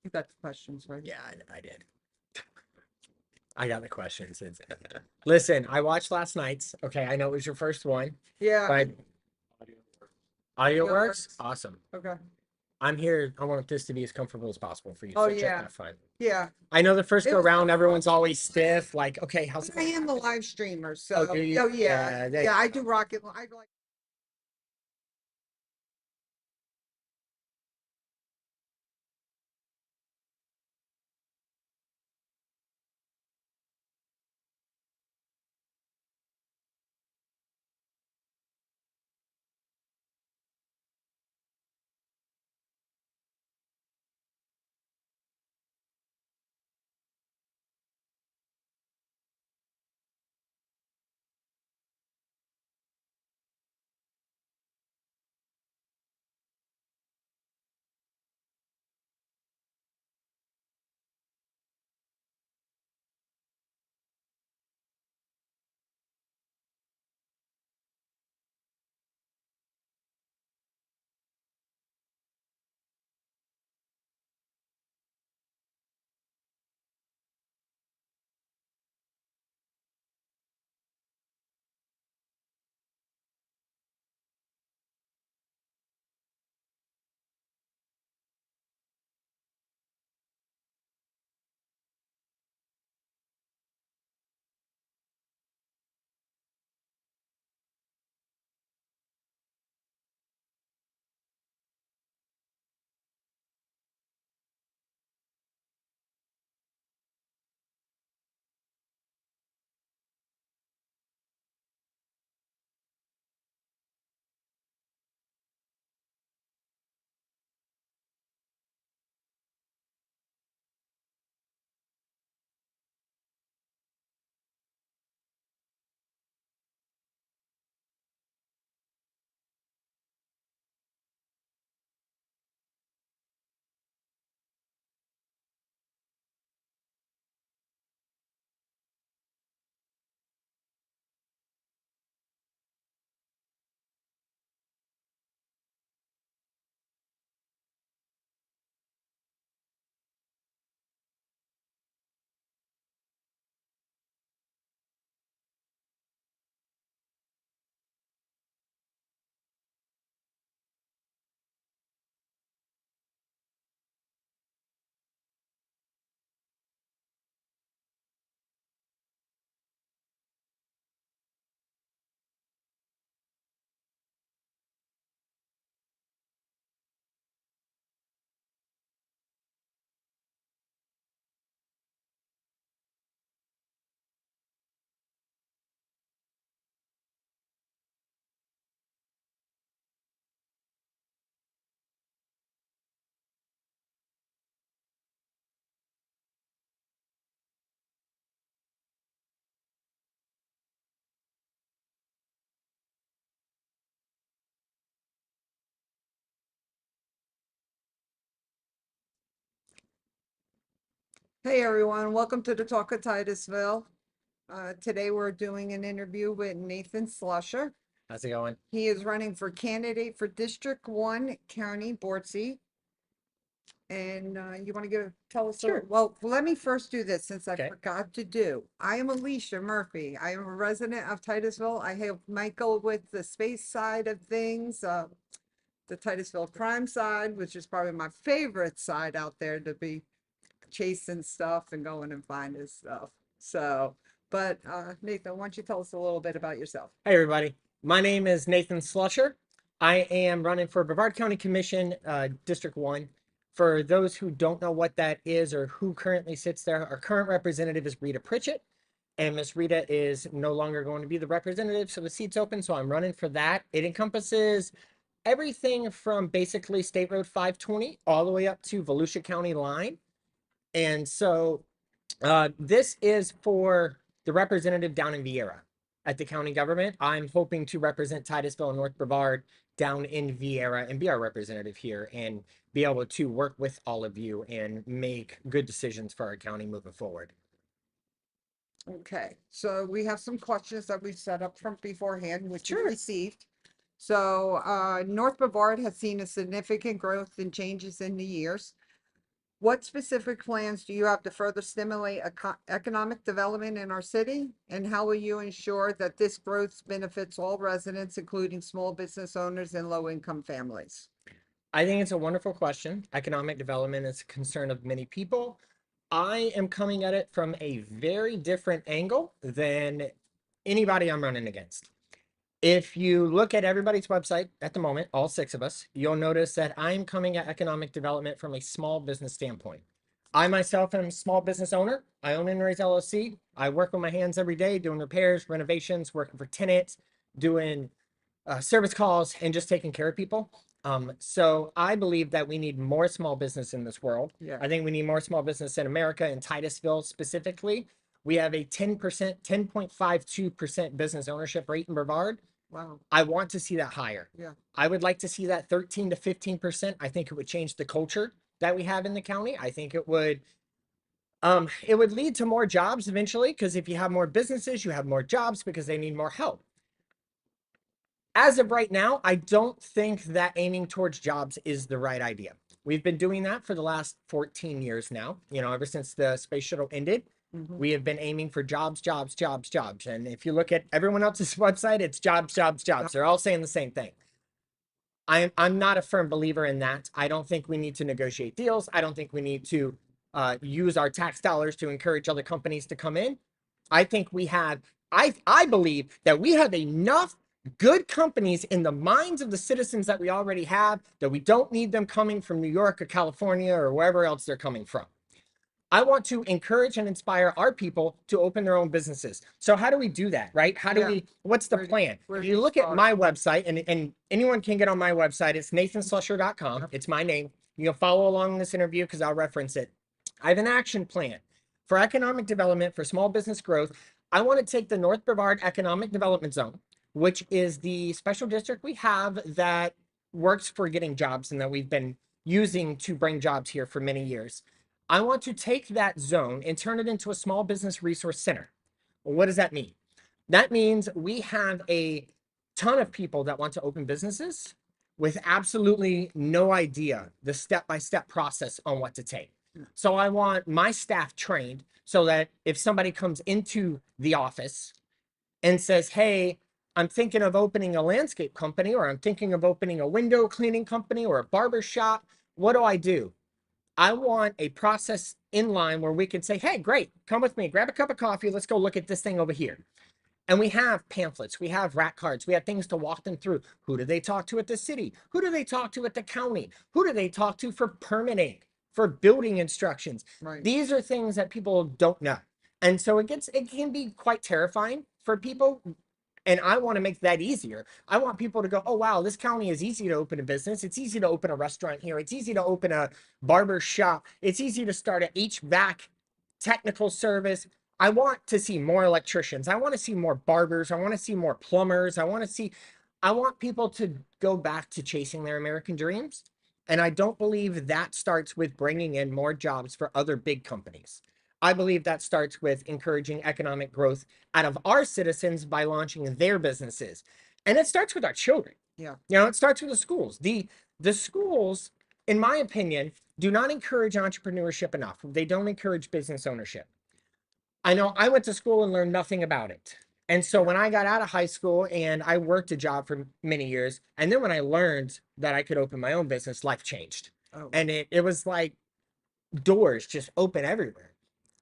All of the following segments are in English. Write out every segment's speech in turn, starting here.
You got the questions, right? Yeah, I did. I got the questions. Listen, I watched last night's. Okay, I know it was your first one, Yeah. but audio Audio works. works. Awesome. Okay. I'm here. I want this to be as comfortable as possible for you. Oh So just yeah. have fun. Yeah. I know the first It go was round, everyone's always stiff. Like, okay, how's it I going? am the live streamer, Oh, so do you? oh yeah. Yeah, Yeah, I do rocket. I like Hey everyone, welcome to the Talk of Titusville. Today we're doing an interview with Nathan Slusher. how's it going? He is running for candidate for District 1 County Board seat. And you want to tell us, Sure. well, let me first do this since I Okay. forgot to do. I am Alicia Murphy. I am a resident of Titusville. I help Michael with the space side of things, the Titusville crime side, which is probably my favorite side out there to be chasing stuff and going and finding stuff. So, but Nathan, why don't you tell us a little bit about yourself? Hey, everybody. My name is Nathan Slusher. I am running for Brevard County Commission, District 1. For those who don't know what that is or who currently sits there, our current representative is Rita Pritchett. And Miss Rita is no longer going to be the representative, so the seat's open. So I'm running for that. It encompasses everything from basically State Road 520 all the way up to Volusia County line. And so this is for the representative down in Vieira at the county government. I'm hoping to represent Titusville and North Brevard down in Vieira and be our representative here and be able to work with all of you and make good decisions for our county moving forward. Okay, so we have some questions that we set up from beforehand, which you Sure. received. So, North Brevard has seen a significant growth and changes in the years. What specific plans do you have to further stimulate economic development in our city? And how will you ensure that this growth benefits all residents, including small business owners and low-income families? I think it's a wonderful question. Economic development is a concern of many people. I am coming at it from a very different angle than anybody I'm running against. If you look at everybody's website at the moment, all six of us, you'll notice that I'm coming at economic development from a small business standpoint. I myself am a small business owner. I own and raise LLC. I work with my hands every day doing repairs, renovations, working for tenants, doing service calls, and just taking care of people. So I believe that we need more small business in this world. Yeah. I think we need more small business in America, in Titusville specifically. We have a 10%, 10.52% business ownership rate in Brevard. Wow. I want to see that higher. Yeah. I would like to see that 13 to 15%. I think it would change the culture that we have in the county. I think it would lead to more jobs eventually, because if you have more businesses, you have more jobs because they need more help. As of right now, I don't think that aiming towards jobs is the right idea. We've been doing that for the last 14 years now. Ever since the space shuttle ended, we have been aiming for jobs, jobs, jobs, jobs. And if you look at everyone else's website, it's jobs, jobs, jobs. They're all saying the same thing. I'm not a firm believer in that. I don't think we need to negotiate deals. I don't think we need to use our tax dollars to encourage other companies to come in. I think I believe that we have enough good companies in the minds of the citizens that we already have, that we don't need them coming from New York or California or wherever else they're coming from. I want to encourage and inspire our people to open their own businesses. So how do we do that, right? What's the plan? Where If do you you look at start? my website, and anyone can get on my website, it's nathanslusher.com. It's my name. You can follow along in this interview because I'll reference it. I have an action plan for economic development, for small business growth. I want to take the North Brevard Economic Development Zone, which is the special district we have that works for getting jobs and that we've been using to bring jobs here for many years. I want to take that zone and turn it into a small business resource center. Well, what does that mean? That means we have a ton of people that want to open businesses with absolutely no idea the step-by-step process on what to take. So I want my staff trained so that if somebody comes into the office and says, hey, I'm thinking of opening a landscape company, or I'm thinking of opening a window cleaning company or a barber shop, what do I do? I want a process in line where we can say, hey, great, come with me, grab a cup of coffee, let's go look at this thing over here. And we have pamphlets, we have rat cards, we have things to walk them through. Who do they talk to at the city? Who do they talk to at the county? Who do they talk to for permitting, for building instructions? Right. These are things that people don't know. And so it can be quite terrifying for people. And I want to make that easier. I want people to go, oh, wow, this county is easy to open a business. It's easy to open a restaurant here. It's easy to open a barber shop. It's easy to start an HVAC technical service. I want to see more electricians. I want to see more barbers. I want to see more plumbers. I want people to go back to chasing their American dreams. And I don't believe that starts with bringing in more jobs for other big companies. I believe that starts with encouraging economic growth out of our citizens by launching their businesses. And it starts with our children. Yeah. It starts with the schools. The schools, in my opinion, do not encourage entrepreneurship enough. They don't encourage business ownership. I know I went to school and learned nothing about it. And so when I got out of high school and I worked a job for many years, and then when I learned that I could open my own business, life changed. Oh. And it was like doors just open everywhere.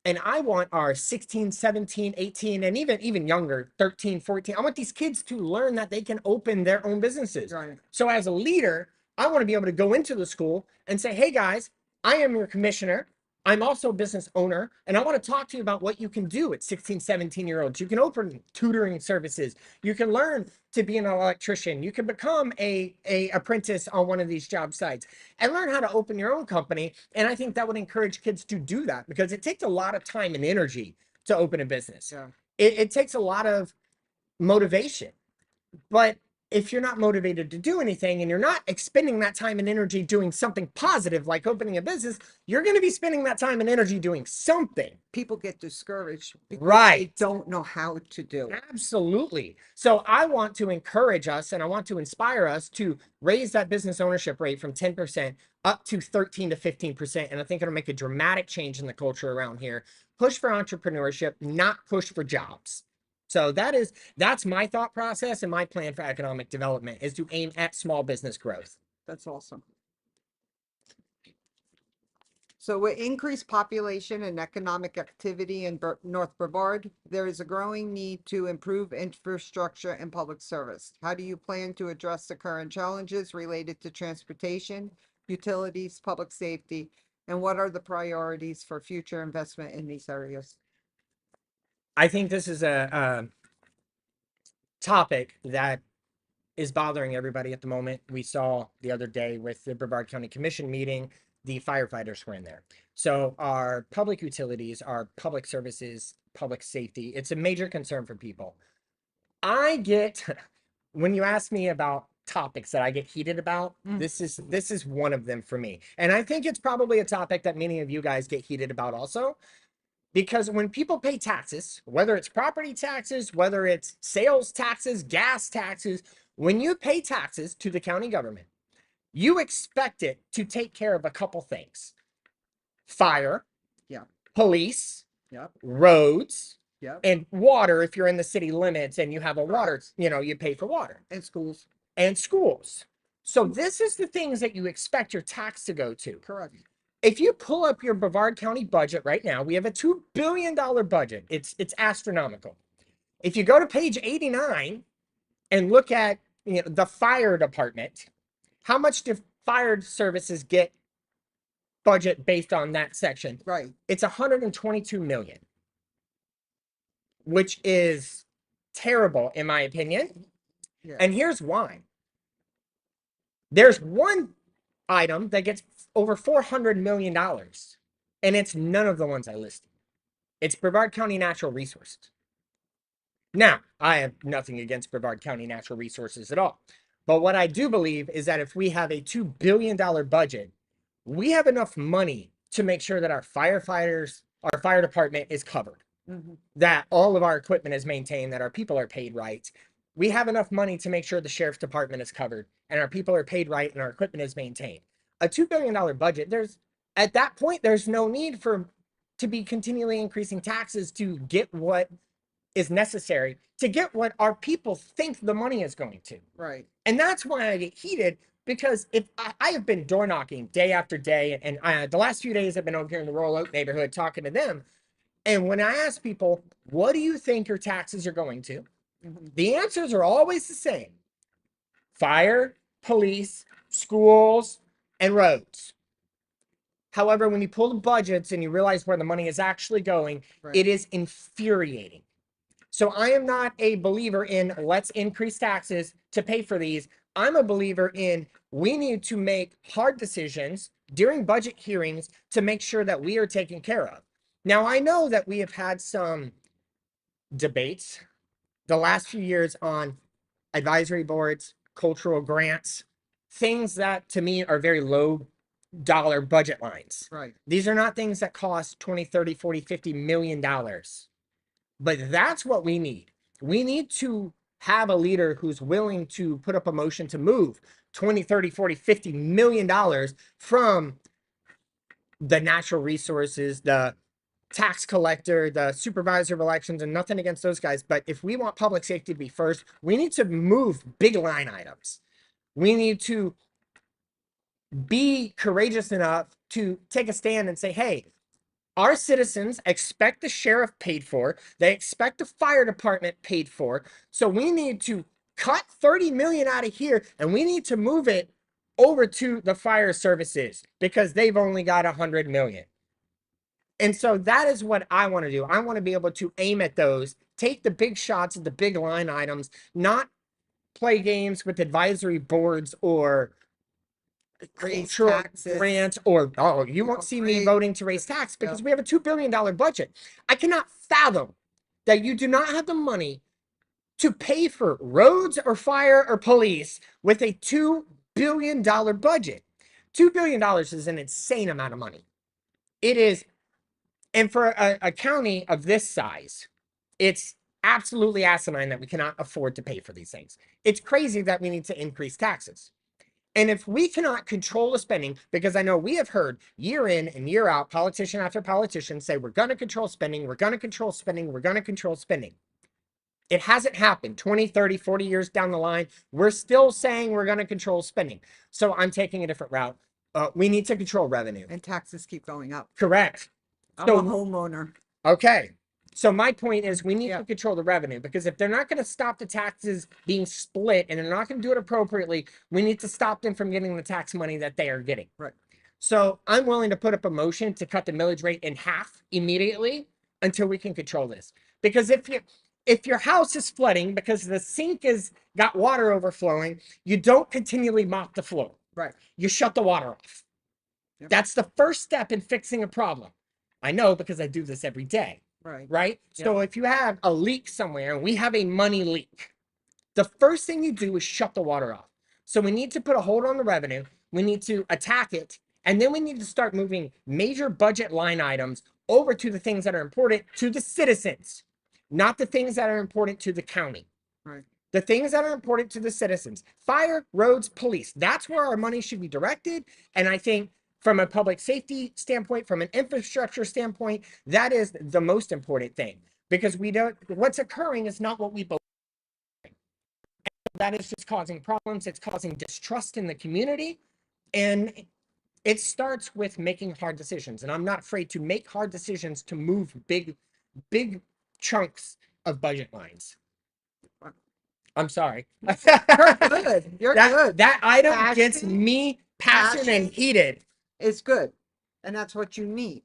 And I want our 16, 17, 18, and even younger, 13, 14. I want these kids to learn that they can open their own businesses. Right. So as a leader, I want to be able to go into the school and say, hey guys, I am your commissioner. I'm also a business owner, and I want to talk to you about what you can do at 16, 17-year-olds. You can open tutoring services. You can learn to be an electrician. You can become a apprentice on one of these job sites and learn how to open your own company. And I think that would encourage kids to do that, because it takes a lot of time and energy to open a business. Yeah. It takes a lot of motivation. But if you're not motivated to do anything and you're not expending that time and energy doing something positive like opening a business, you're going to be spending that time and energy doing something. People get discouraged because they Right. don't know how to do it. Absolutely. So I want to encourage us and I want to inspire us to raise that business ownership rate from 10% up to 13 to 15%. And I think it'll make a dramatic change in the culture around here. Push for entrepreneurship, not push for jobs. So that's my thought process and my plan for economic development is to aim at small business growth. That's awesome. So with increased population and economic activity in North Brevard, there is a growing need to improve infrastructure and public service. How do you plan to address the current challenges related to transportation, utilities, public safety, and what are the priorities for future investment in these areas? I think this is a topic that is bothering everybody at the moment. We saw the other day with the Brevard County Commission meeting, the firefighters were in there. So our public utilities, our public services, public safety, it's a major concern for people. I get, when you ask me about topics that I get heated about, this is one of them for me. And I think it's probably a topic that many of you guys get heated about also. Because when people pay taxes, whether it's property taxes, whether it's sales taxes, gas taxes, when you pay taxes to the county government, you expect it to take care of a couple things: fire, Yeah. police, Yep. roads, Yep. and water. If you're in the city limits and you have a water, you pay for water, And schools. and schools. So this is the things that you expect your tax to go to. Correct. If you pull up your Brevard County budget right now, we have a $2 billion budget. It's astronomical. If you go to page 89 and look at the fire department, how much do fire services get budget based on that section? Right. It's 122 million, which is terrible in my opinion. Yeah. And here's why. There's one item that gets over $400 million, and it's none of the ones I listed. It's Brevard County Natural Resources. Now, I have nothing against Brevard County Natural Resources at all. But what I do believe is that if we have a $2 billion budget, we have enough money to make sure that our firefighters, our fire department is covered, that all of our equipment is maintained, that our people are paid right. We have enough money to make sure the sheriff's department is covered and our people are paid right and our equipment is maintained. A $2 billion budget, at that point, there's no need to be continually increasing taxes to get what is necessary to get what our people think the money is going to. Right. And that's why I get heated, because if I have been door knocking day after day, and the last few days I've been over here in the Royal Oak neighborhood talking to them. And when I ask people, what do you think your taxes are going to? The answers are always the same: fire, police, schools, and roads. However, when you pull the budgets and you realize where the money is actually going, it is infuriating. So I am not a believer in let's increase taxes to pay for these. I'm a believer in we need to make hard decisions during budget hearings to make sure that we are taken care of. Now, I know that we have had some debates the last few years on advisory boards, cultural grants, things that to me are very low dollar budget lines. Right. These are not things that cost 20, 30, 40, 50 million dollars. But that's what we need. We need to have a leader who's willing to put up a motion to move 20, 30, 40, 50 million dollars from the natural resources, the tax collector, the supervisor of elections, and nothing against those guys. But if we want public safety to be first, we need to move big line items. We need to be courageous enough to take a stand and say, hey, our citizens expect the sheriff paid for. They expect the fire department paid for. So we need to cut 30 million out of here and we need to move it over to the fire services because they've only got 100 million. And so that is what I want to do. I want to be able to aim at those, take the big shots at the big line items, not play games with advisory boards or cultural grants, or you won't see me voting to raise tax because we have a $2 billion budget. I cannot fathom that you do not have the money to pay for roads or fire or police with a $2 billion budget. $2 billion is an insane amount of money. It is, and for a county of this size, it's absolutely asinine that we cannot afford to pay for these things. It's crazy that we need to increase taxes. And if we cannot control the spending, because I know we have heard year in and year out, politician after politician say, we're going to control spending, we're going to control spending, we're going to control spending. It hasn't happened 20, 30, 40 years down the line. We're still saying we're going to control spending. So I'm taking a different route. We need to control revenue. And taxes keep going up. Correct. I'm So, a homeowner. okay. So my point is we need Yeah. to control the revenue, because if they're not going to stop the taxes being split and they're not going to do it appropriately, we need to stop them from getting the tax money that they are getting. Right. So I'm willing to put up a motion to cut the millage rate in half immediately until we can control this. Because if your house is flooding because the sink has got water overflowing, you don't continually mop the floor. Right. You shut the water off. Yep. That's the first step in fixing a problem. I know because I do this every day. Right. Right? Yep. So if you have a leak somewhere and we have a money leak, the first thing you do is shut the water off. So we need to put a hold on the revenue. We need to attack it. And then we need to start moving major budget line items over to the things that are important to the citizens, not the things that are important to the county. Right. The things that are important to the citizens: fire, roads, police. That's where our money should be directed. And I think from a public safety standpoint, from an infrastructure standpoint, that is the most important thing, because we don't, what's occurring is not what we believe. That is just causing problems. It's causing distrust in the community. And it starts with making hard decisions. And I'm not afraid to make hard decisions to move big chunks of budget lines. I'm sorry. You're good. You're good. That item Passion- gets me passionate and heated. It's good. And that's what you need.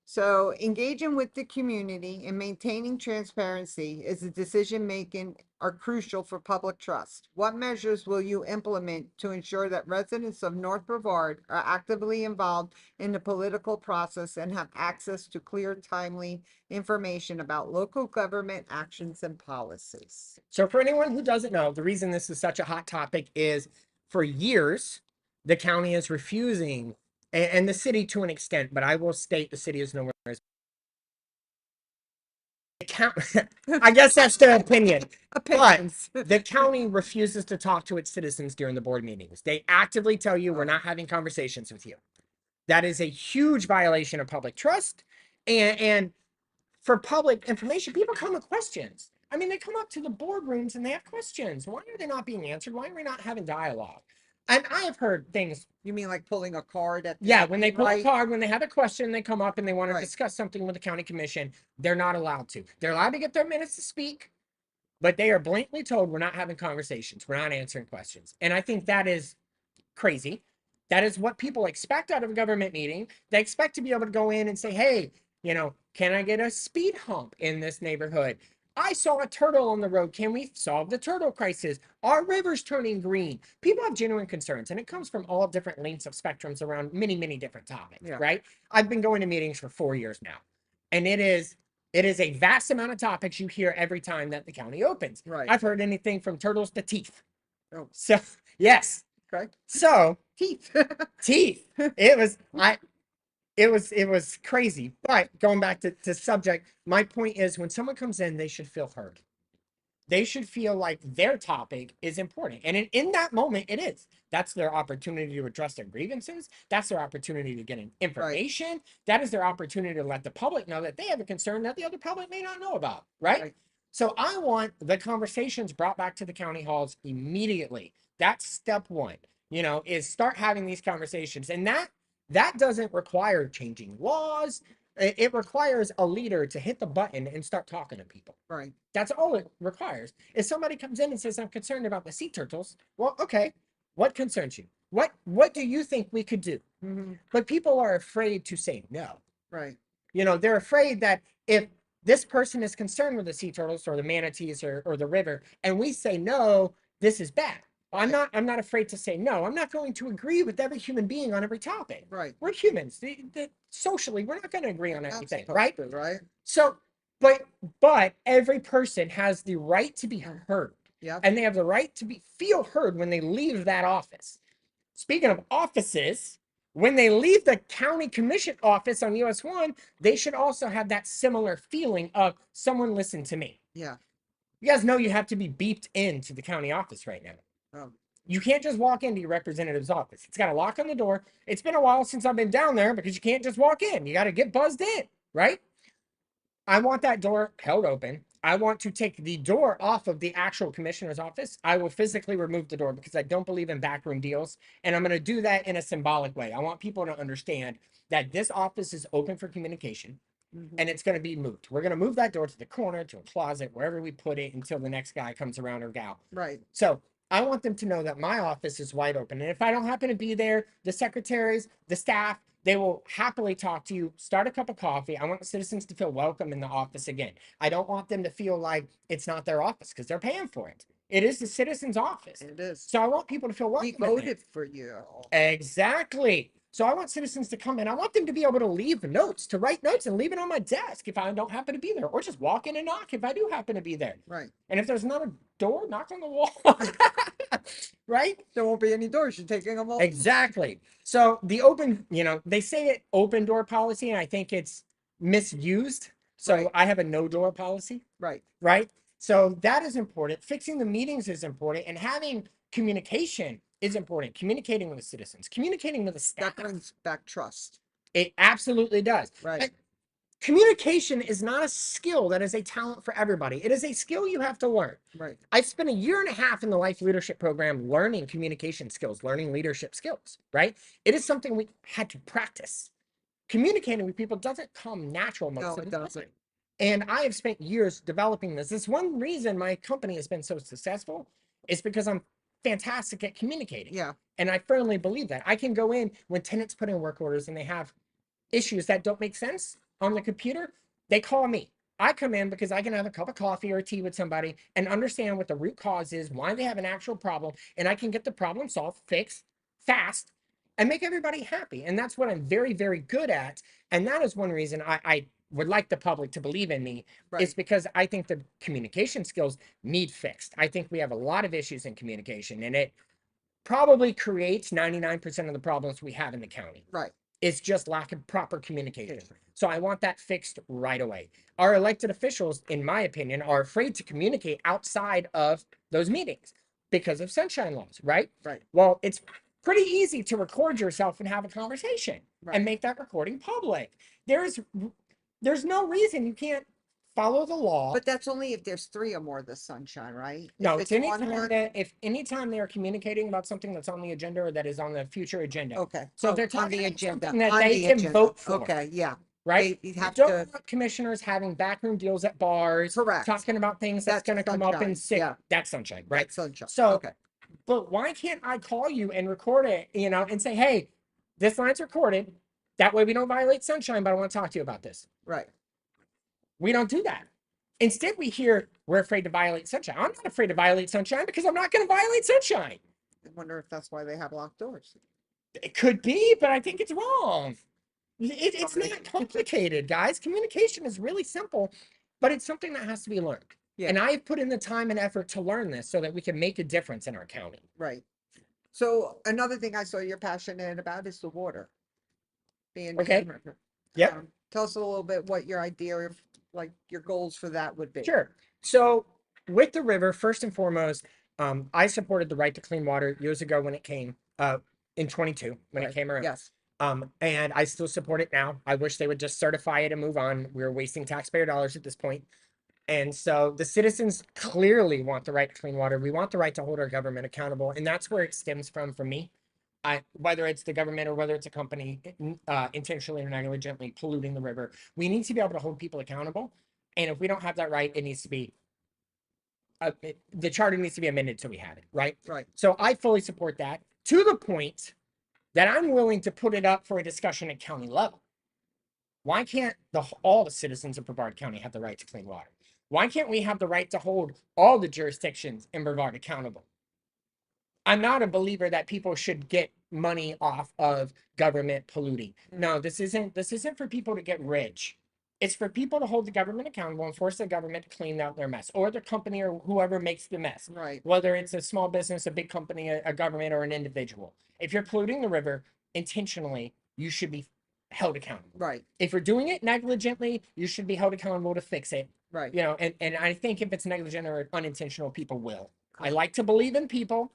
So engaging with the community and maintaining transparency is a decision making are crucial for public trust. What measures will you implement to ensure that residents of North Brevard are actively involved in the political process and have access to clear, timely information about local government actions and policies? So for anyone who doesn't know, the reason this is such a hot topic is for years, the county is refusing, and the city to an extent, but I will state the city is nowhere as I guess that's their opinion. Opinions. But the county refuses to talk to its citizens during the board meetings. They actively tell you, we're not having conversations with you. That is a huge violation of public trust. And for public information, people come with questions. I mean, they come up to the boardrooms and they have questions. Why are they not being answered? Why are we not having dialogue? And I have heard things. You mean like pulling a card at the Yeah, when they pull a right? card, when they have a question, they come up and they want to Right. discuss something with the county commission. They're not allowed to. They're allowed to get their minutes to speak, but they are blatantly told, we're not having conversations. We're not answering questions. And I think that is crazy. That is what people expect out of a government meeting. They expect to be able to go in and say, hey, can I get a speed hump in this neighborhood? I saw a turtle on the road. Can we solve the turtle crisis? Our river's turning green. People have genuine concerns, and it comes from all different lengths of spectrums around many, many different topics, Yeah. right? I've been going to meetings for 4 years now, and it is a vast amount of topics you hear every time that the county opens. Right. I've heard anything from turtles to teeth. Oh. So, yes. Okay. So, Teeth. teeth. It was crazy. But going back to subject, my point is, when someone comes in, they should feel heard. They should feel like their topic is important. And in that moment, it is. That's their opportunity to address their grievances. That's their opportunity to get information. Right. That is their opportunity to let the public know that they have a concern that the other public may not know about. Right? So I want the conversations brought back to the county halls immediately. That's step one, is start having these conversations. And that doesn't require changing laws. It requires a leader to hit the button and start talking to people. Right. That's all it requires. If somebody comes in and says, I'm concerned about the sea turtles, well, okay, what concerns you? What do you think we could do? Mm-hmm. But people are afraid to say no. Right. They're afraid that if this person is concerned with the sea turtles or the manatees or the river, and we say no, this is bad. I'm not afraid to say no. I'm not going to agree with every human being on every topic. Right. We're humans. Socially, we're not going to agree on everything, right? Right. So But every person has the right to be heard. Yeah. And they have the right to feel heard when they leave that office. Speaking of offices, when they leave the county commission office on US 1, they should also have that similar feeling of someone listened to me. Yeah. You guys know you have to be beeped into the county office right now. Oh, You can't just walk into your representative's office. It's got a lock on the door. It's been a while since I've been down there because you can't just walk in. You got to get buzzed in, right? I want that door held open. I want to take the door off of the actual commissioner's office. I will physically remove the door because I don't believe in backroom deals. And I'm going to do that in a symbolic way. I want people to understand that this office is open for communication and it's going to be moved. We're going to move that door to the corner, to a closet, wherever we put it until the next guy comes around or gal. right. So I want them to know that my office is wide open. And if I don't happen to be there, the secretaries, the staff, they will happily talk to you, start a cup of coffee. I want the citizens to feel welcome in the office again. I don't want them to feel like it's not their office because they're paying for it. It is the citizens' office. It is. So I want people to feel welcome. We voted for you. Exactly. So I want citizens to come in. I want them to be able to leave notes, to write notes and leave it on my desk if I don't happen to be there, or just walk in and knock if I do happen to be there. Right. And if there's not a door, knock on the wall. Right? There won't be any doors. You're taking them all. Exactly. So the open, they say it open door policy, and I think it's misused. So Right. I have a no door policy, Right. right? So that is important. Fixing the meetings is important, and having communication is important. Communicating with the citizens, communicating with the staff. That brings back trust. It absolutely does. Right. Communication is not a skill that is a talent for everybody. It is a skill you have to learn. Right. I've spent a year and a half in the life leadership program learning communication skills, learning leadership skills, right? It is something we had to practice. Communicating with people doesn't come natural most No, of it the doesn't. time. And I have spent years developing this. This one reason my company has been so successful is because I'm fantastic at communicating. Yeah. And I firmly believe that. I can go in when tenants put in work orders and they have issues that don't make sense on the computer, they call me. I come in because I can have a cup of coffee or tea with somebody and understand what the root cause is, why they have an actual problem, and I can get the problem solved, fixed, fast, and make everybody happy. And that's what I'm very, very good at. And that is one reason I would like the public to believe in me. Right. It's because I think the communication skills need fixed. I think we have a lot of issues in communication, and it probably creates 99% of the problems we have in the county. Right. It's just lack of proper communication. So I want that fixed right away. Our elected officials, in my opinion, are afraid to communicate outside of those meetings because of sunshine laws, right? Right. Well, it's pretty easy to record yourself and have a conversation Right. and make that recording public. There's no reason you can't follow the law. But that's only if there's 3 or more of the sunshine, right? No, If it's it's one anytime word. that if anytime they are communicating about something that's on the agenda or that is on the future agenda. Okay. So Oh, if they're on talking the about agenda. something that On they the can agenda. vote for. Okay. Yeah. Right? You You have don't to. want commissioners having backroom deals at bars, Correct. talking about things that's That's going to come up in sunshine, yeah. that's sunshine, right? That's sunshine. So, Okay. but why can't I call you and record it, and say, hey, this line's recorded. That way we don't violate sunshine, but I want to talk to you about this. Right. We don't do that. Instead, we hear we're afraid to violate sunshine. I'm not afraid to violate sunshine because I'm not going to violate sunshine. I wonder if that's why they have locked doors. It could be, but I think it's wrong. It's Right. not complicated, guys. Communication is really simple, but it's something that has to be learned. Yeah. And I've put in the time and effort to learn this so that we can make a difference in our county. Right. So another thing I saw you're passionate about is the water. Being Okay. in the river. Yep. Tell us a little bit what your idea of like your goals for that would be. Sure. So with the river, first and foremost, I supported the right to clean water years ago when it came in 22 when Right. it came around. Yes. And I still support it now. I wish they would just certify it and move on. We're wasting taxpayer dollars at this point. And so the citizens clearly want the right to clean water. We want the right to hold our government accountable. And that's where it stems from me. Whether it's the government or whether it's a company intentionally or negligently polluting the river, we need to be able to hold people accountable. And if we don't have that right, it needs to be the charter needs to be amended so we have it, right? Right. So I fully support that to the point that I'm willing to put it up for a discussion at county level. Why can't all the citizens of Brevard County have the right to clean water? Why can't we have the right to hold all the jurisdictions in Brevard accountable? I'm not a believer that people should get money off of government polluting. No, this isn't for people to get rich. It's for people to hold the government accountable and force the government to clean out their mess, or the company or whoever makes the mess. Right. Whether it's a small business, a big company, a government, or an individual. If you're polluting the river intentionally, you should be held accountable. Right. If you're doing it negligently, you should be held accountable to fix it. Right. You know, and I think if it's negligent or unintentional, people will. I like to believe in people.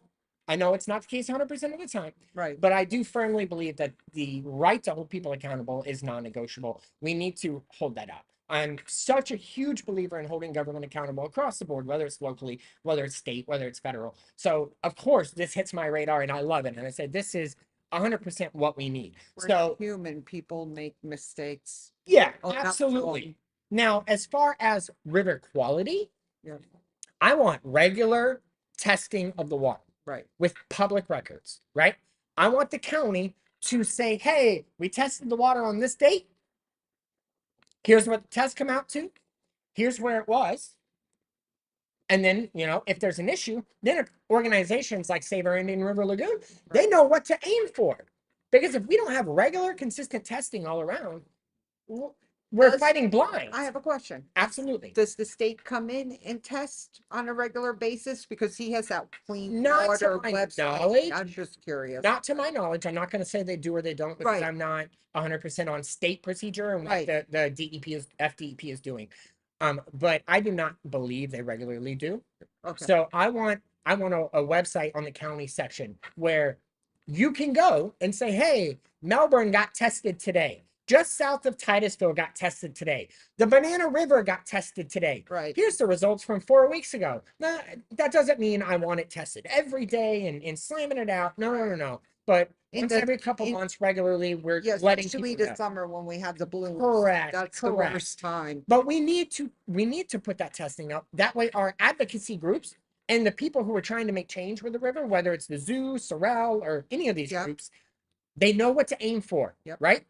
I know it's not the case 100% of the time, Right. but I do firmly believe that the right to hold people accountable is non-negotiable. We need to hold that up. I'm such a huge believer in holding government accountable across the board, whether it's locally, whether it's state, whether it's federal. So, of course, this hits my radar and I love it. And I said, this is 100% what we need. We're So, human, people make mistakes. yeah, Oh, not absolutely. Now, as far as river quality, Yeah. I want regular testing of the water. Right. With public records, right? I want the county to say, hey, we tested the water on this date. Here's what the test come out to. Here's where it was. And then, you know, if there's an issue, then organizations like Save Our Indian River Lagoon, they know what to aim for. Because if we don't have regular, consistent testing all around, we're fighting blind. I have a question. Absolutely. Does the state come in and test on a regular basis? Because he has that clean Not water to my website. knowledge. I'm just curious. Not to my knowledge. I'm not going to say they do or they don't because Right. I'm not 100% on state procedure and what Right. the DEP is FDEP is doing. But I do not believe they regularly do. Okay. So I want a website on the county section where you can go and say, hey, Melbourne got tested today. Just south of Titusville got tested today. The Banana River got tested today. Right. Here's the results from 4 weeks ago. Now, that doesn't mean I want it tested every day and slamming it out. No. But once every couple months regularly, we're letting people especially know. the summer when we have the blooms. Correct. That's the worst time. But we need to put that testing up. That way our advocacy groups and the people who are trying to make change with the river, whether it's the zoo, Sorrel, or any of these groups, they know what to aim for. Right?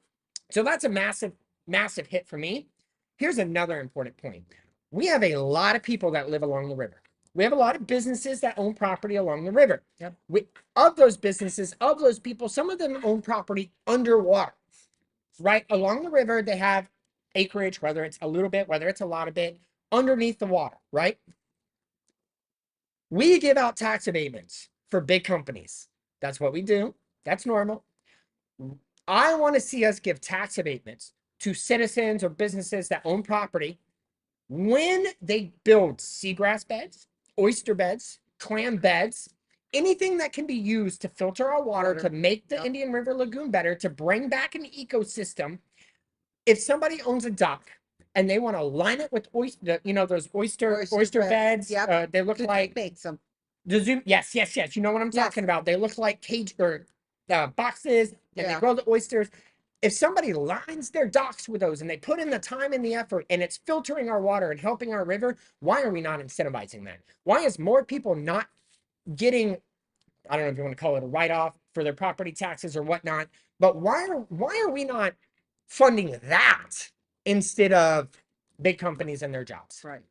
So that's a massive, massive hit for me. Here's another important point. We have a lot of people that live along the river. We have a lot of businesses that own property along the river. Of those businesses, of those people, some of them own property underwater. Right along the river, they have acreage, whether it's a little bit, whether it's a lot of it, underneath the water, right? We give out tax abatements for big companies. That's what we do. That's normal. I want to see us give tax abatements to citizens or businesses that own property when they build seagrass beds, oyster beds, clam beds, anything that can be used to filter our water, to make the Indian River Lagoon better, to bring back an ecosystem. If somebody owns a dock and they want to line it with oyster, you know, those oyster beds, they look like makes them. The zoo, yes. You know what I'm talking about. They look like cage or boxes, and they grow the oysters. If somebody lines their docks with those and they put in the time and the effort and it's filtering our water and helping our river, why are we not incentivizing that? Why is more people not getting, I don't know if you want to call it a write-off for their property taxes or whatnot, but why are we not funding that instead of big companies and their jobs? Right.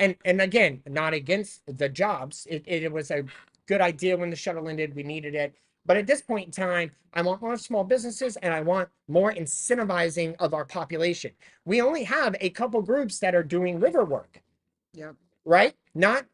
And again, not against the jobs. It was a good idea when the shuttle ended. We needed it. But at this point in time, I want more small businesses and I want more incentivizing of our population. We only have a couple groups that are doing river work. Right? Not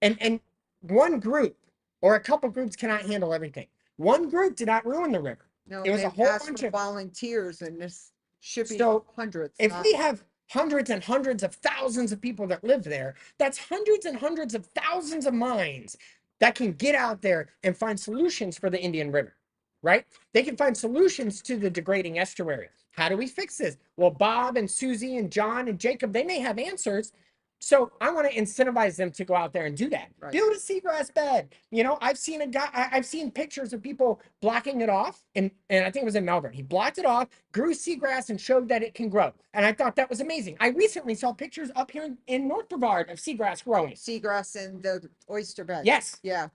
and one group or a couple groups cannot handle everything. One group did not ruin the river. No, it was a whole bunch of volunteers, and this should be hundreds. If we have hundreds and hundreds of thousands of people that live there, that's hundreds and hundreds of thousands of minds that can get out there and find solutions for the Indian River, right? They can find solutions to the degrading estuary. How do we fix this? Well, Bob and Susie and John and Jacob, they may have answers. So I want to incentivize them to go out there and do that. Build a seagrass bed. You know, I've seen pictures of people blocking it off, and I think it was in Melbourne. He blocked it off, grew seagrass, and showed that it can grow. And I thought that was amazing. I recently saw pictures up here in North Brevard of seagrass growing. Seagrass and the oyster bed. Yes. Yeah.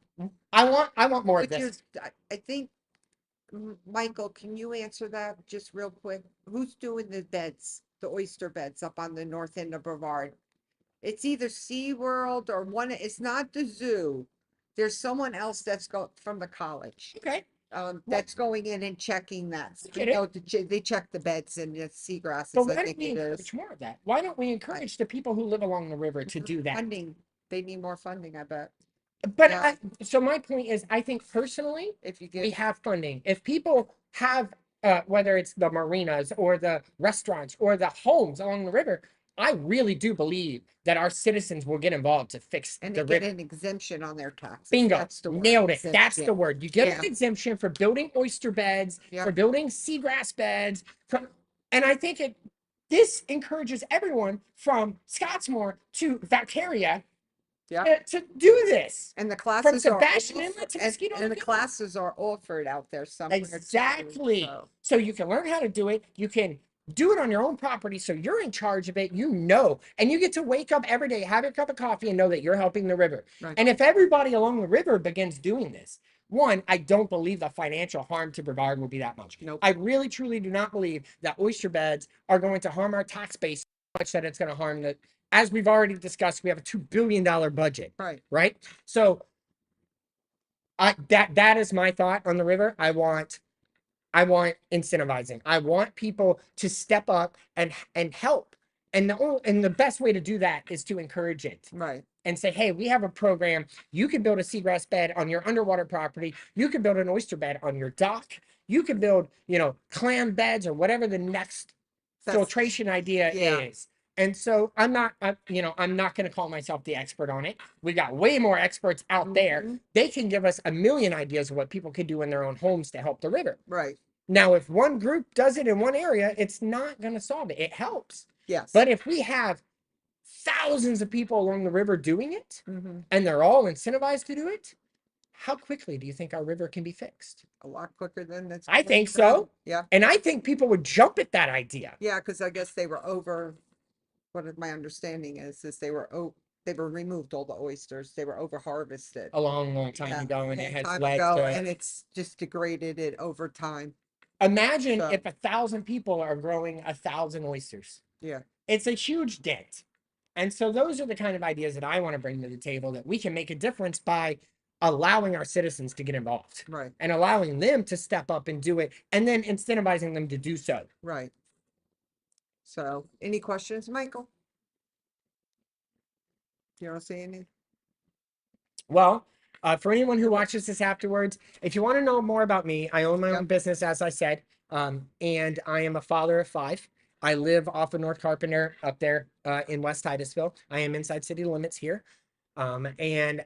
I want more of this. I think, Michael, can you answer that just real quick? Who's doing the beds, the oyster beds up on the north end of Brevard? It's either SeaWorld or one, it's not the zoo. There's someone else that's from the college. Okay. that's going in and checking that. Get it. They check the beds and the seagrasses, So I why don't think we it is. encourage more of that? Why don't we encourage the people who live along the river to do that? Funding, they need more funding, I bet. But Yeah. so my point is, I think personally, If you we get, have funding. If people have, whether it's the marinas or the restaurants or the homes along the river, I really do believe that our citizens will get involved to fix and the they get river. an exemption on their taxes. Bingo, That's the word, nailed it. That's the exemption. word. You get an Yeah. exemption for building oyster beds, Yep. for building seagrass beds, and I think this encourages everyone from Scottsmore to Valcaria Yeah. to do this. And the From classes are, Sebastian Inlet to and Mosquito the Lagoon. classes are offered out there somewhere. too, Exactly. so. So you can learn how to do it. You can do it on your own property. So you're in charge of it. You know, and you get to wake up every day, have your cup of coffee, and know that you're helping the river. Right. And if everybody along the river begins doing this, one, I don't believe the financial harm to Brevard will be that much. Nope. I really, truly do not believe that oyster beds are going to harm our tax base so much that it's going to harm the. As we've already discussed, we have a $2 billion budget. Right. Right. So that is my thought on the river. I want incentivizing. I want people to step up and help. And the best way to do that is to encourage it. Right. And say, hey, we have a program. You can build a seagrass bed on your underwater property. You can build an oyster bed on your dock. You can build, clam beds or whatever the next filtration idea is. And so I'm not going to call myself the expert on it. We got way more experts out there. They can give us a million ideas of what people could do in their own homes to help the river. Right. Now, if one group does it in one area, it's not going to solve it. It helps. Yes. But if we have thousands of people along the river doing it, Mhm. and they're all incentivized to do it, how quickly do you think our river can be fixed? A lot quicker than that's. I think so. Yeah. And I think people would jump at that idea. Yeah, because I guess they were over. What my understanding is they were removed all the oysters. They were over harvested A long time ago, and it has led to. And it's just degraded it over time. Imagine if 1,000 people are growing 1,000 oysters. Yeah. It's a huge dent. And so those are the kind of ideas that I want to bring to the table, that we can make a difference by allowing our citizens to get involved. Right. And allowing them to step up and do it, and then incentivizing them to do so. Right. So, any questions, Michael? You don't see any? Well, for anyone who watches this afterwards, if you want to know more about me, I own my own business, as I said, and I am a father of 5. I live off of North Carpenter up there in West Titusville. I am inside city limits here. And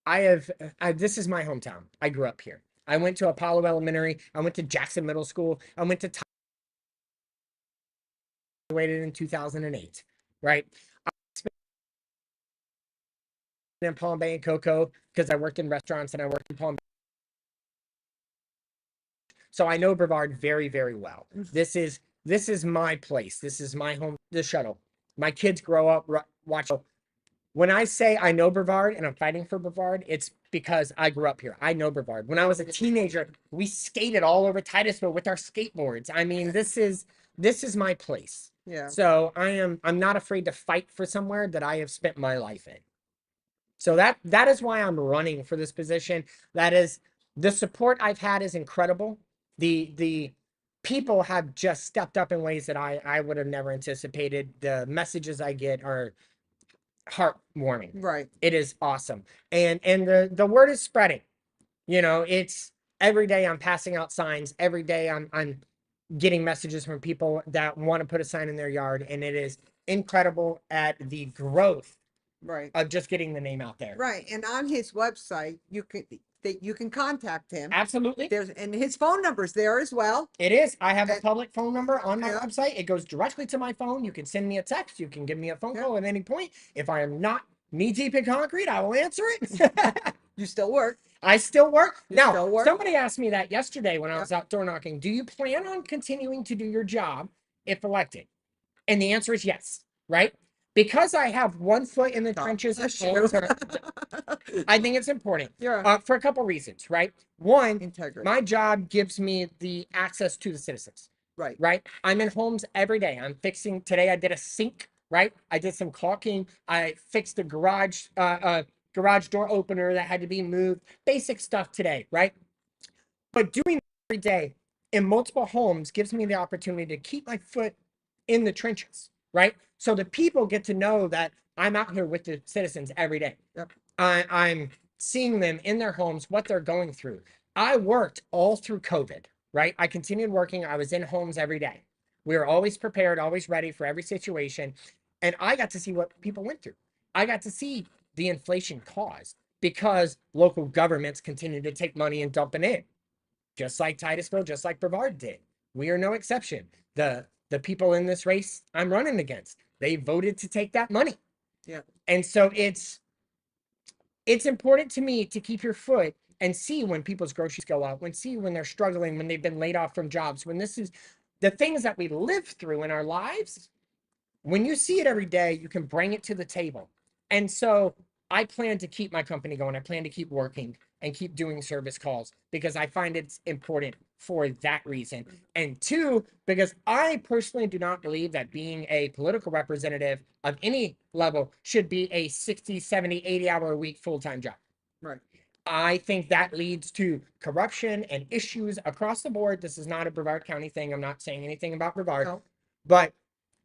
this is my hometown. I grew up here. I went to Apollo Elementary. I went to Jackson Middle School. I went to graduated in 2008, right? I spent in Palm Bay and Cocoa because I worked in restaurants and I worked in Palm Bay. So I know Brevard very, very well. This is my place. This is my home. The shuttle. My kids grow up watch. When I say I know Brevard and I'm fighting for Brevard, it's because I grew up here. I know Brevard. When I was a teenager, we skated all over Titusville with our skateboards. I mean, this is my place. Yeah. So I'm not afraid to fight for somewhere that I have spent my life in. So that is why I'm running for this position. That is, the support I've had is incredible. The people have just stepped up in ways that I would have never anticipated. The messages I get are heartwarming. Right. It is awesome. And the word is spreading. It's every day I'm passing out signs. Every day I'm getting messages from people that want to put a sign in their yard, and it is incredible at the growth of just getting the name out there. Right. And on his website, you can contact him. Absolutely. And his phone number's there as well. It is. I have a public phone number on my website. It goes directly to my phone. You can send me a text. You can give me a phone call at any point. If I am not knee deep in concrete, I will answer it. You still work. I still work. Now, still work? Somebody asked me that yesterday when I was out door knocking. Do you plan on continuing to do your job if elected? And the answer is yes, right? Because I have one foot in the trenches. I think it's important for a couple reasons, right? One, integrity. My job gives me the access to the citizens. Right. Right. I'm in homes every day. I'm fixing today. I did a sink. Right. I did some caulking. I fixed a garage door opener that had to be moved. Basic stuff today. Right. But doing it every day in multiple homes gives me the opportunity to keep my foot in the trenches, right? So the people get to know that I'm out here with the citizens every day. Yep. I'm seeing them in their homes, what they're going through. I worked all through COVID, right? I continued working. I was in homes every day. We were always prepared, always ready for every situation. And I got to see what people went through. I got to see the inflation caused because local governments continue to take money and dump it in, just like Titusville, just like Brevard did. We are no exception. The people in this race I'm running against, they voted to take that money. Yeah. And so it's important to me to keep your foot and see when people's groceries go up, when they're struggling, when they've been laid off from jobs, when this is the things that we live through in our lives. When you see it every day, you can bring it to the table. And so I plan to keep my company going. I plan to keep working and keep doing service calls because I find it's important for that reason. And two, because I personally do not believe that being a political representative of any level should be a 60, 70, 80-hour a week full-time job. Right. I think that leads to corruption and issues across the board. This is not a Brevard County thing. I'm not saying anything about Brevard, No. but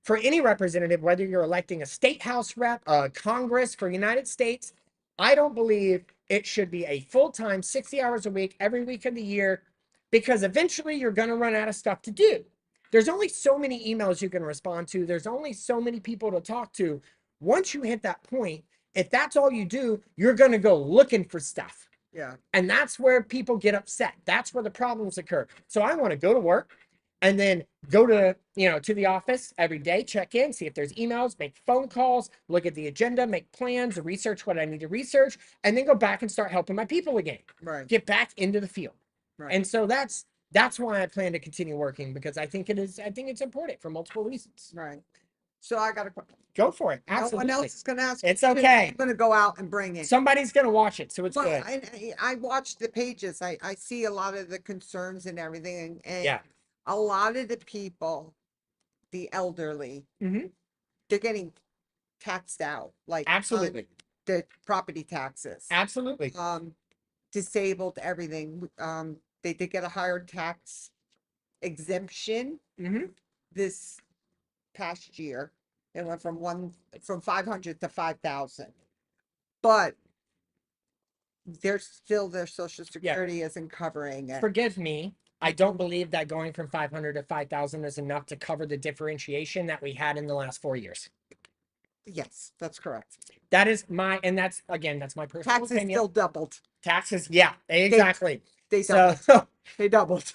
for any representative, whether you're electing a state house rep, Congress for United States, I don't believe it should be a full-time 60 hours a week, every week of the year, because eventually you're going to run out of stuff to do. There's only so many emails you can respond to. There's only so many people to talk to. Once you hit that point, if that's all you do, you're going to go looking for stuff. Yeah. And that's where people get upset. That's where the problems occur. So I want to go to work and then go to, to the office every day, check in, see if there's emails, make phone calls, look at the agenda, make plans, research what I need to research, and then go back and start helping my people again. Right. Get back into the field. Right. And so that's why I plan to continue working, because I think it's important for multiple reasons. Right. So I got a question. Go for it. No Absolutely. one else is going to ask. It's questions. okay. I'm going to go out and bring it. Somebody's going to watch it, so it's Well, good. I watch the pages. I see a lot of the concerns and everything. And Yeah. a lot of the people, the elderly, Mm-hmm. they're getting taxed out. Like Absolutely. the property taxes. Absolutely. Disabled, everything. They did get a higher tax exemption Mm-hmm. this past year. It went from 500 to 5,000. But their Social Security isn't covering it. Forgive me. I don't believe that going from 500 to 5,000 is enough to cover the differentiation that we had in the last 4 years. Yes, that's correct. That is that's my personal Taxes opinion. still doubled. Taxes, yeah, exactly. They So doubled. They doubled.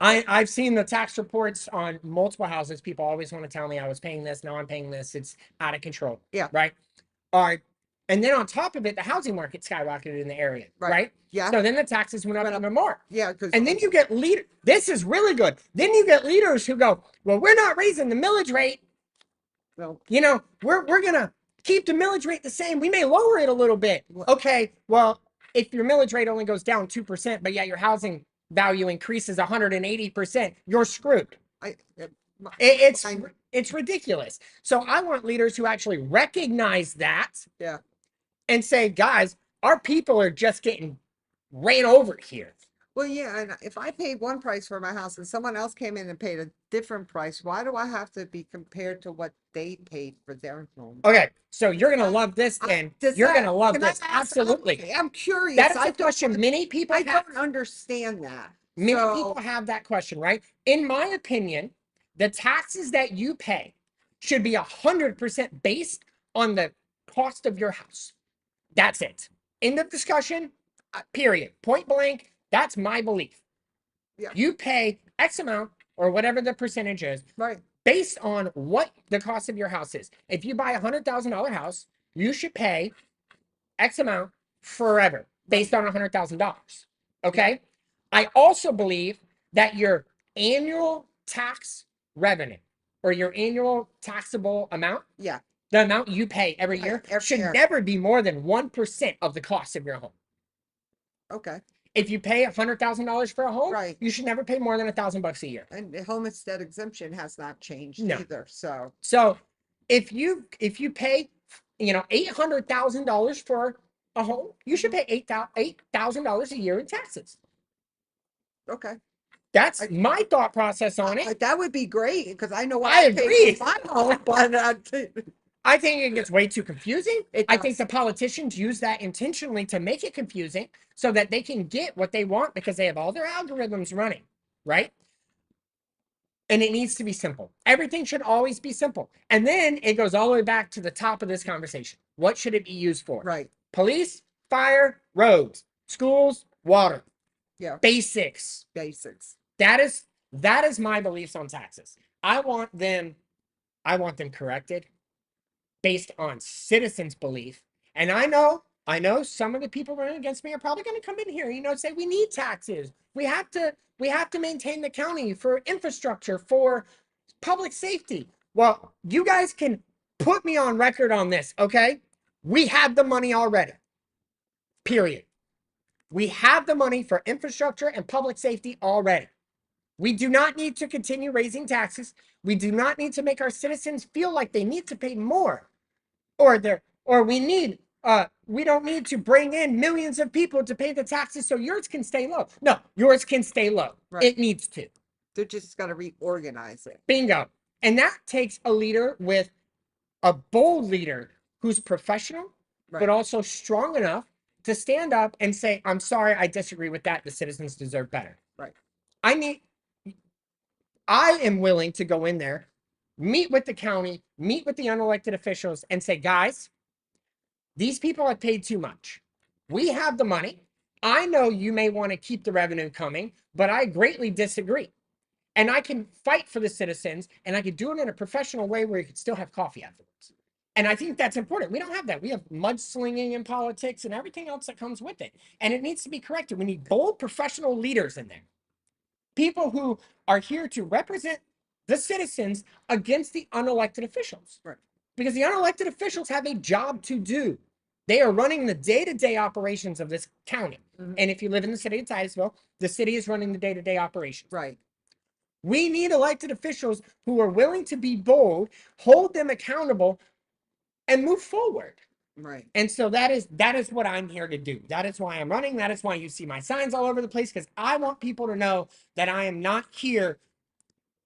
I've seen the tax reports on multiple houses. People always want to tell me I was paying this, now I'm paying this. It's out of control. Yeah. Right. All right. And then on top of it, the housing market skyrocketed in the area. Right. Yeah. So then the taxes went up even more. Yeah. And then you get this is really good. Then you get leaders who go, well, we're not raising the millage rate. Well, we're going to keep the millage rate the same. We may lower it a little bit. Okay. Well, if your millage rate only goes down 2%, but yet your housing value increases 180%, you're screwed. It's ridiculous. So I want leaders who actually recognize that. Yeah. And say, guys, our people are just getting ran over here. Well, yeah, and if I paid one price for my house and someone else came in and paid a different price, why do I have to be compared to what they paid for their home? Okay, so you're gonna love this, and you're gonna love this. Absolutely. I'm curious. That's a question many people have. I don't understand that. Many people have that question, right? In my opinion, the taxes that you pay should be 100% based on the cost of your house. That's it. End of discussion. Period. Point blank. That's my belief. Yeah. You pay X amount or whatever the percentage is, right, based on what the cost of your house is. If you buy $100,000 house, you should pay X amount forever based on $100,000. Okay. Yeah. I also believe that your annual tax revenue or your annual taxable amount, the amount you pay every year, should never be more than 1% of the cost of your home. Okay. If you pay $100,000 for a home, you should never pay more than $1,000 a year. And the homestead exemption has not changed either. So if you pay, $800,000 for a home, you should pay $8,000 a year in taxes. Okay. That's I- my thought process on it. That would be great because I know what I I agree. paid for my home, but I think it gets way too confusing. It I think does. the politicians use that intentionally to make it confusing so that they can get what they want because they have all their algorithms running, right? And it needs to be simple. Everything should always be simple. And then it goes all the way back to the top of this conversation. What should it be used for? right. Police, fire, roads, schools, water, Yeah. basics. Basics. That is my beliefs on taxes. I want them corrected based on citizens' belief. And I know some of the people running against me are probably going to come in here, say we need taxes. We have to maintain the county for infrastructure, for public safety. Well, you guys can put me on record on this, okay? We have the money already. Period. We have the money for infrastructure and public safety already. We do not need to continue raising taxes. We do not need to make our citizens feel like they need to pay more. We don't need to bring in millions of people to pay the taxes so yours can stay low. No, yours can stay low. Right. It needs to. They're just got to reorganize it. Bingo. And that takes a leader with a bold leader who's professional, Right. but also strong enough to stand up and say, I'm sorry, I disagree with that. The citizens deserve better. Right. I am willing to go in there, meet with the county, meet with the unelected officials, and say, guys, these people have paid too much. We have the money. I know you may want to keep the revenue coming, but I greatly disagree. And I can fight for the citizens, and I can do it in a professional way where you can still have coffee afterwards. And I think that's important. We don't have that. We have mudslinging in politics and everything else that comes with it. And it needs to be corrected. We need bold professional leaders in there. People who are here to represent the citizens against the unelected officials. Right. Because the unelected officials have a job to do. They are running the day-to-day operations of this county. Mhm. And if you live in the city of Titusville, the city is running the day-to-day operations. Right. We need elected officials who are willing to be bold, hold them accountable, and move forward. Right. And so that is what I'm here to do. That is why I'm running. That is why you see my signs all over the place, because I want people to know that I am not here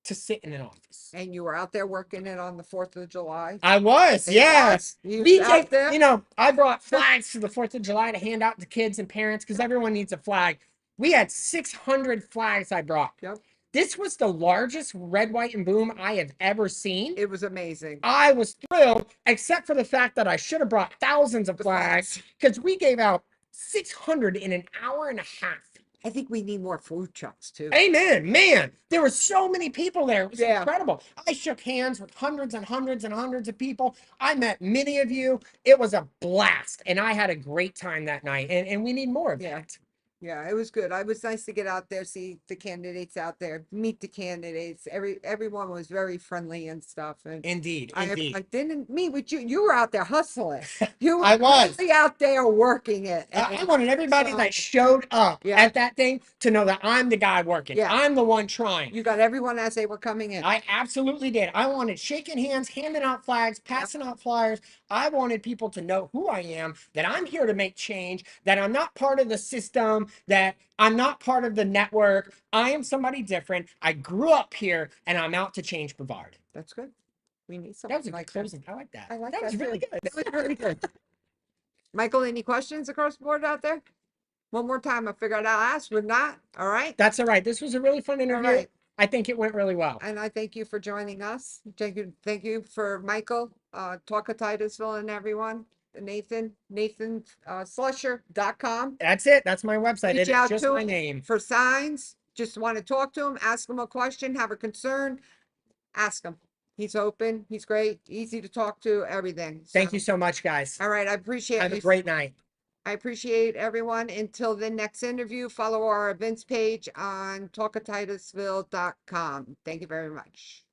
to sit in an office. And you were out there working it on the 4th of July. I was, yes. You was out there? I brought flags to the 4th of July to hand out to kids and parents because everyone needs a flag. We had 600 flags I brought. Yep. This was the largest red, white, and boom I have ever seen. It was amazing. I was thrilled, except for the fact that I should have brought thousands of flags because we gave out 600 in an hour and a half. I think we need more food trucks too. Amen. Man, there were so many people there. It was Yeah. incredible. I shook hands with hundreds and hundreds and hundreds of people. I met many of you. It was a blast. And I had a great time that night. And we need more of Yeah. that. Yeah, it was good. It was nice to get out there, see the candidates out there, meet the candidates. Everyone was very friendly and stuff. And Indeed. I Indeed. didn't meet with you. You were out there hustling. You were I was. really out there working it. I wanted everybody so- that showed up Yeah. at that thing to know that I'm the guy working. Yeah. I'm the one trying. You got everyone as they were coming in. I absolutely did. I wanted shaking hands, handing out flags, passing out flyers. I wanted people to know who I am, that I'm here to make change, that I'm not part of the system, that I'm not part of the network. I am somebody different. I grew up here and I'm out to change Brevard. That's good. We need That something was a good like that. closing. I like that. I like that. that was really too. good. It was really good. Michael, any questions across the board out there? One more time, I figured I'll ask. Would not. All right. That's all right. This was a really fun interview. right. I think it went really well. And I thank you for joining us. Thank you for Michael, Talk of Titusville and everyone. Nathan Slusher.com. That's it. That's my website. Reach It's out just to my him name. for signs. Just want to talk to him, ask him a question, have a concern, ask him. He's open. He's great. Easy to talk to. Everything. Thank So, you so much, guys. All right. I appreciate Have a you. great night. I appreciate everyone. Until the next interview, follow our events page on talkoftitusville.com. Thank you very much.